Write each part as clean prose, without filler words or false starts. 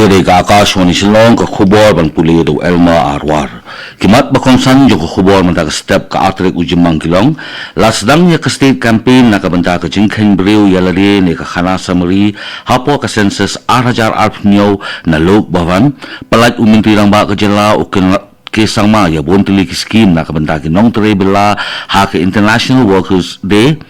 Kiri ka Akashwani Shillong ka khubor ban puli do Elma Arwar. Kimat bakongsan jo ka khubor man ta step ka atrik ujimang kilong. Lasdang ya ka state campaign na ka banta ka jingkhen brew yalade ne ka khana samari hapo ka census 8,000 arpnyo na lok bavan palat uminti lang ba ka jela ukin kesang ma ya bontili ki scheme na ka banta ki nong tre bela ha ka International Workers Day.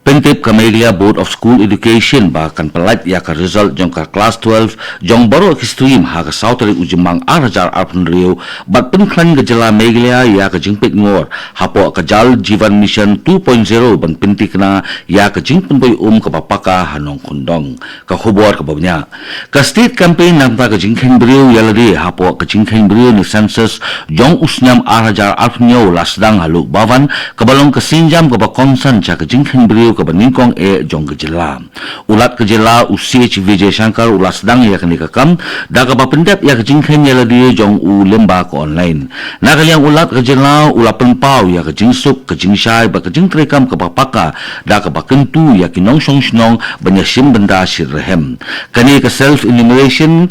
Pentip Camellia Board of School Education bahkan pelat ya ka result jong ka class 12 jong baru ki stream ha ka sautari ujimang arajar arpun rio bat penklan ka jela Meglia ya ka jingpit ngor hapo ka jal Jivan Mission 2.0 ban pentik na ya ka jingpin boy ka papaka hanong kundong ka khubor ka babnya ka state campaign nam ta ka jingkhen brio yalade hapo ka jingkhen brio ni census jong usnyam arajar arpunyo lasdang haluk bavan kabalong ka sinjam ka bakonsan cha ka jingkhen brio ka baningkong jong kejela ulat kejela UCH Vijay Shankar ulas dang ya kenika kam da ka bapendap ya kejingkhen ya ladi jong u lemba ko online na kaliang ulat kejela ulapen pau ya kejingsuk kejingshai ba kejingtrekam ka papaka da ka bakentu ya kinong song banyasim benda sirrehem kani ka self enumeration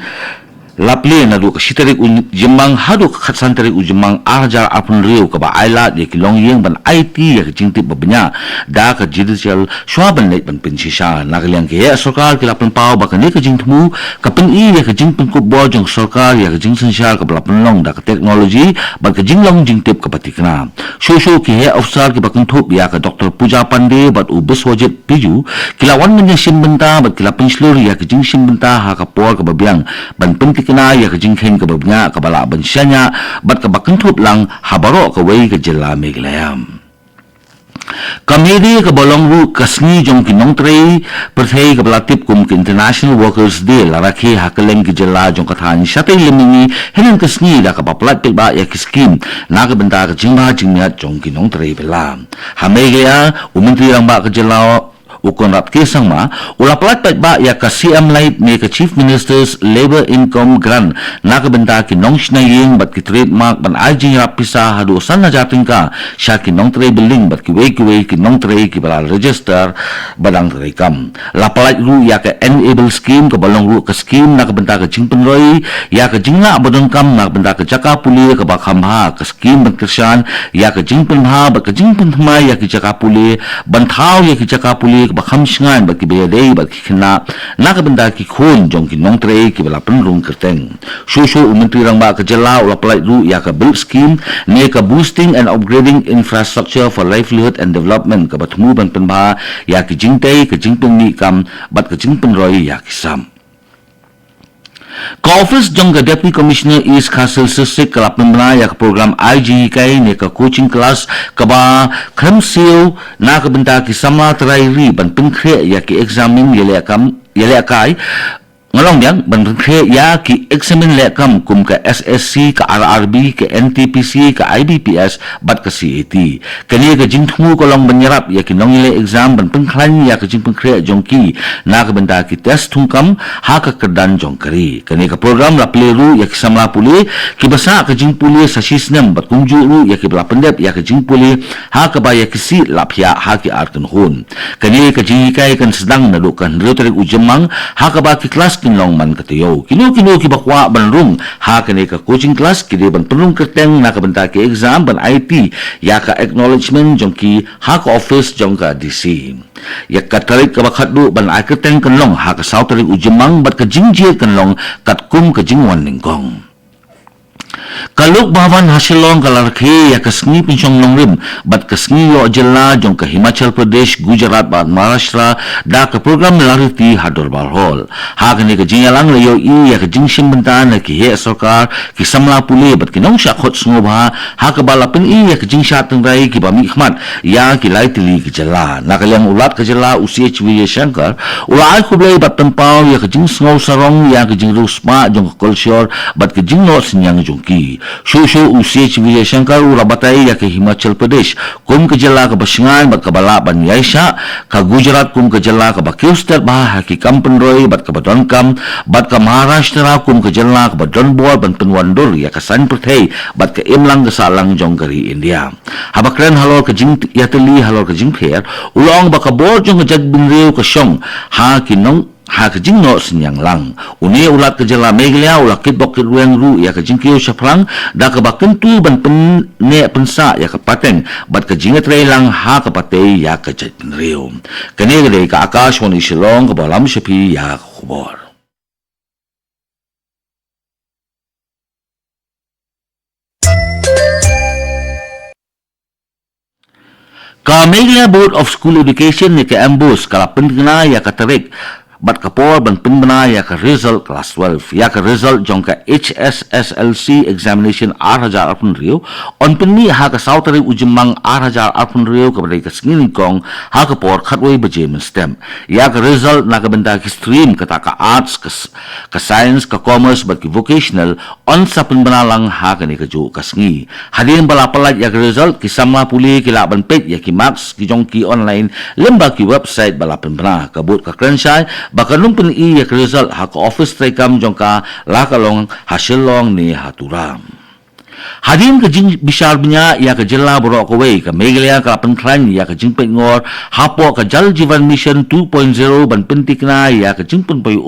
Lapli na du kasitarik ujimang hadu katsantarik ujimang arjar apun riu ka ba ailat ya kilong yeng ban IT ya kejingtip babnya da ka judicial swaban leit ban pinsisa na kaliang kaya sarkar kilapan pau ba kani kejingtmu ka pen ya kejingpen kubbo jong sarkar ya kejingsen syar ka belapan long da ka teknologi ba kejinglong jingtip ka patikna shosho kaya ofsar ki bakentup ya ka Dr. Puja Pandey bat ubes wajib piju kilawan menyasim benta bat kilapan seluruh ya kejingsim benta ha ka por ka babiang ban pentik kena ya kejingkhen ka babnya ka bala bansyanya bat ka bakentup lang habaro ka wei ka jela meglayam Kamedi ka bolong ru kasni jong kinong trei perthei ka balatip kum ki International Workers Day laraki hakaleng ki jela jong kathan syatay lemingi henan kasni da ka paplat ba ya kiskim na ka benta ka jingba jingmiat jong kinong trei bela hamegaya umintri lang ba ka jela ukon rap kesang ma ula pelat ba ya ka CM Light ni ka Chief Minister's Labor Income Grant na ka benta ki nong snaying bat ki trademark ban ajing rap pisa hadu san na jating ka sya ki nong tray building bat ki wei ki nong tray ki bala register badang tray kam la pelat ru ya ka enable scheme ka balong ru ka scheme na ka benta ka jingpen roi ya ka jingla badong kam na ka benta ka jaka puli ka bakam ha ka scheme ban kersan ya ka jingpen ha ba ka jingpen thmai ya ki jaka puli ban thau ya ki jaka puli bakham shingan baki bayadei baki khina naka benda ki khun jong ki nong tre ki bala penrung kerteng shushu umentri rang ba ka jela ula pelai ru ya ka build scheme ne ka boosting and upgrading infrastructure for livelihood and development ka batmu ban penba ya ki jingtei ka jingpeng ni kam bat ka jingpeng roi ya ki sam Ka office jong ka Deputy Commissioner East Castle Sisik kalapin na ya ka program IGK ne ka coaching class ka ba kramsil na ka benta ki samla trai ri ban pinkre ya ki examine yele akai ngalong yang ban pinkre ya ki examine le kam kum ka SSC ka RRB ka NTPC ka IBPS bat ka CAT kani ka jingthmu ko long banyarap ya ki nong yele exam ban pinklan ya ka jing pinkre jongki na ka benta ki test thungkam ha ka kedan jongkari kani ka program la pleru ya ki samla puli ki basa ka jing puli sa sisnem bat kumju ru ya ki bla pendep ya ka jing puli ha ka ba ya ki si lapya ha ki arkan hun kani ka jing kai kan sedang na dukan rotary ujemang ha ka ba ki class kinlong man katiyo kino ki bakwa banrung ha kani ka coaching class ki ban penung kerteng na ka benta ki exam ban IT ya ka acknowledgement jongki ha ka office jong ka DC ya ka tarik ka bakhadu ban kerteng kanlong ha ka sautari ujemang bat ka jingjir kanlong katkum ka jingwan ningkong Kaluk bahawan hasilong kalarki ya kasngi pinsyong nongrim bat kasngi yo jela jong ke Himachal Pradesh Gujarat bat Maharashtra da ke program lariti hadur balhol ha kani ke jingalang leyo I ya ke jingsim bentan ki he sarkar ki samla puli bat ki nong syakhot sngobha ha ke balapin I ya ke jingsat tengrai ki ba mikmat ya ki lai tili ki jela na kaliang ulat ke jela UCH Vijay Shankar ulai khublai bat tempau ya ke jing sngau sarong ya ke jing rusma jong ke kulsyor bat ke jing no sinyang jongki Shushu UCH Vijay Shankar urabatai ya ke Himachal Pradesh kum ke jela ke basingan bat ke bala ban yaisha ka Gujarat kum ke jela ke bakiustat bah ki kampen roi bat ke badonkam bat ke Maharashtra kum ke jela ke badonbor ban penwandur ya ke san perthei bat ke imlang ke salang jongkari India habakren halor ke jing yateli halor ke jing pher ulong ba ke bor jong ke jag binreu ke shong ha ki nong ha ka jing no sinyang lang uni ulat ke jela meglia ulat kit bok ruang ru ya ka jing kio syafrang da ka baken tu ban pen ne pensa ya ka pateng bat ka jing tre lang ha ka patei ya ka jat penriu kene gede ka Akashwani Shillong ka balam shapi ya khubor ka Meghalaya Board of School Education ni ka ambus kala pendena ya ka tarik bat kapor ban penbena ya ka result class 12 ya ka result jong ka HSSLC examination 8,000 arpun rio on penni ha ka sautari ujimang 8,000 arpun rio ka badai ka singin kong ha ka por khatway baje men stem ya ka result na ka benda ki stream ka ta ka arts ka science ka commerce bat ki vocational on sa penbena lang ha ka ni ka ju ka singi hadin bala palat ya ka result ki samla puli ki la ban pet ya ki marks ki jong ki online lemba ki website bala penbena ka but ka krenshai bakanung pun iya ke result ha ka office trekam jongka lakalong hasilong ni haturam hadin ke jing bisar bnya ya ke jela borok kawai ke Meghalaya ka penklan ya ke jing ngor hapo ke Jal Jivan Mission 2.0 ban pentikna ya ke jing pun payu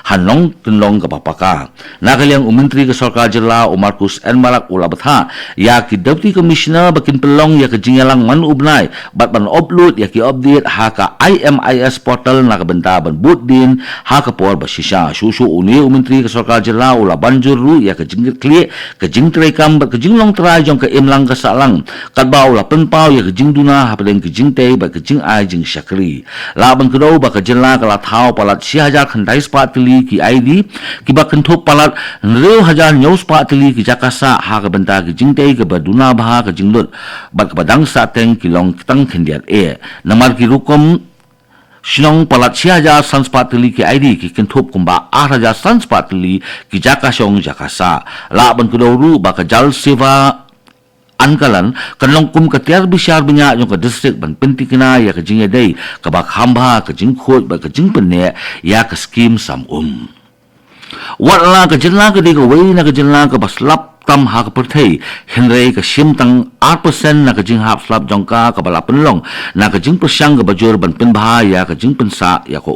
hanong tenlong ke papaka nakaliang menteri ke sarkar jela Markus N Malak ulabatha ya ke deputy commissioner bakin pelong ya ke jing lang man ubnai bat ban upload ya ke update ha ka IMIS portal na ke benta ban boot din ha ka por basisha susu uni menteri ke sarkar jela ulabanjur ru ya ke jing klik ke jing trekam ke jing long trai jong ke imlang ka salang kat bau la penpau ya ke jing duna ha padeng ke jing tei ba ke jing ai jing syakri la ban ke do ba ke jela ka la thau palat 6,000 khandai spatili ki ID ki ba kenthop palat 9,000 nyau spatili ki jakasa ha ka benta ke jing tei ke baduna ba ke jing lut ba ke badang sa teng ki long tang khendiat namar ki rukom Sinong palat 6,000 sanspatili ki ID ki kentup kumba 8,000 sanspatili ki jakasong jakasa. Laban keduru baka jal seva ankalan kanlong kum ketiar bisyar banyak yung ke distrik ban penti kena ya ke jing yadai ke bak hamba ke jing khot ba ke jing penne ya ke skim sam Watla ke jenla ke di ke wei na ke jenla ke baslap tam ha ka perthei henrei ka sim tang 8% na ka jing hap slap jongka ka bala penlong na ka jing persyang ka bajur ban pen bahaya ka jing pensa ya ko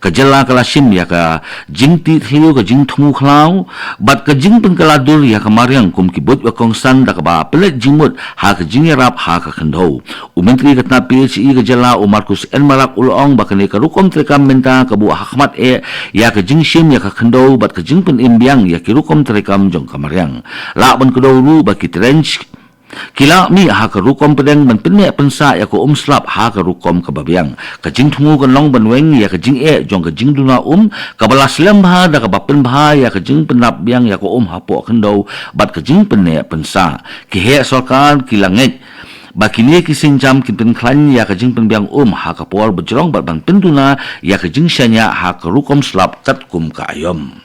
ka jela ka la sim ya ka jing ti thiu ka jing thumu khlau bat ka jing pen kala dur ya ka mariang kum ki bot wa kong san da ka ba pelet jingmut ha ka jing rap ha ka khandho menteri ka na PHE ka jela Markus N Malak ulong ba ka ne ka rukom trekam menta ka bu Ahmad ya ka jing sim ya ka khandho bat ka jing pen imbiang ya ki rukom trekam jong ka mariang laban kedahulu bagi trench kila mi ha ka rukom pedeng ban penne pensa ya ko slap ha ka rukom ka babiang ka jing thungu kan long ban weng ya ka jing jong ka jing duna ka balas lem ha da ka bapen bha ya ka jing penap biang ya ko hapo kendo bat ka jing penne pensa ki he sarkar kilanget bakini ki sinjam ki pen klan ya ka jing pen biang ha ka por bejrong bat ban penduna ya ka jing syanya ha ka rukom slap kat kum ka ayom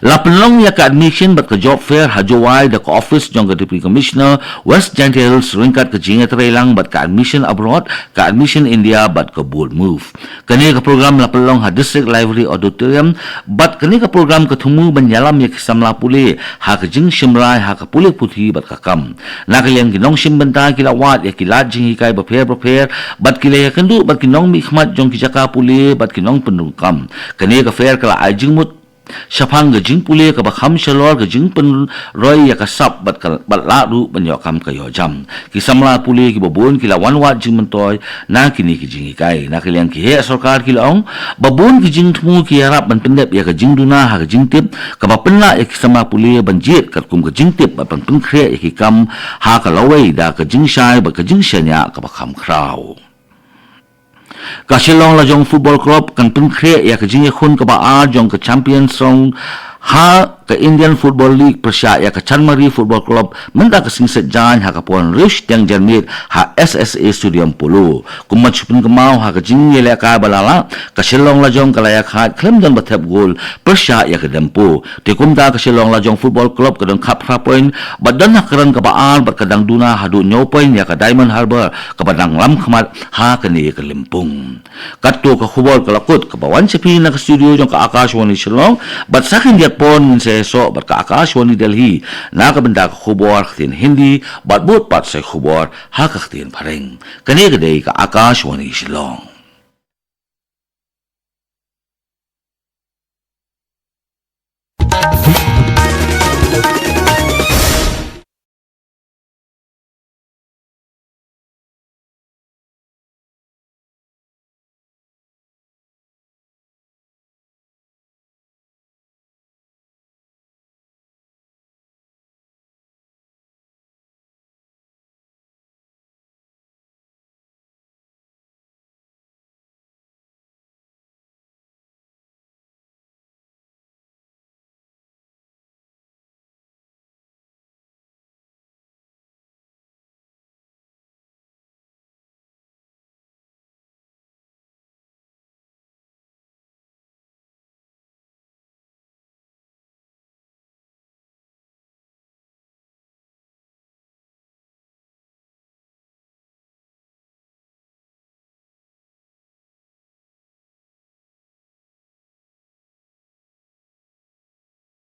la penlong ya ka admission bat ka job fair hajowai da ka office jong ka deputy commissioner West Gentiles ringkat ka jinga trailang bat ka admission abroad ka admission India bat ka bold move kani ka program la penlong ha district library auditorium bat kani ka program ka thumu banyalam ya kisamla puli ha ka jing shimrai ha ka puli puthi bat ka kam na ka yang ginong shimbanta kila wat ya kila jing hikai ba fair bat kila ya kendu bat kinong mi khmat jong ki jaka puli bat kinong pendukam kani ka fair kala ajing mut Syapang ke jing pulih ke bakham shalor ke jing pen roy ya kasap bat la ru banyakam ke jam kisamla pulih ki babun kila wan wat jing mentoy na kini ki jing ikai na kiliang ki he sarkar kila ong babun ki jing thumu ki harap ban pendep ya ke jing duna ha ke jing tip ke bapenla ya kisamla pulih banjit kat kum ke jing tip ban pen khre ya ki kam ha ka lawai da ke jing shai ba ke jing shanya ke bakham krau ka Shillong Lajong Football Club kan pen khre ya ka jing khun ka ba a jong ka champion song ha ka Indian Football League persya ya ka Chanmari Football Club menda ka singset jan ha ka pon rish yang jermit ha SSA Stadium Polo kumma chupin kemau ha ka jing yele ka balala ka Shillong Lajong ka layak ha klem dan bathep gol persya ya ka dempo te kumda ka Shillong Lajong Football Club ka dang khap point badan ha karan ka baan bat kadang duna hadu nyaw point ya ka Diamond Harbor ka badang lam khamat ha ka ni ka limpung katto ka khubol ka lakut ka bawan sepi na ka studio jong ka Akashwani Shillong bat sakin dia pon so bat ka Akashwani Delhi na ka benda ka khubor khtin Hindi bat bot pat se khubor ha ka khtin pareng kani ka dei ka Akashwani Shillong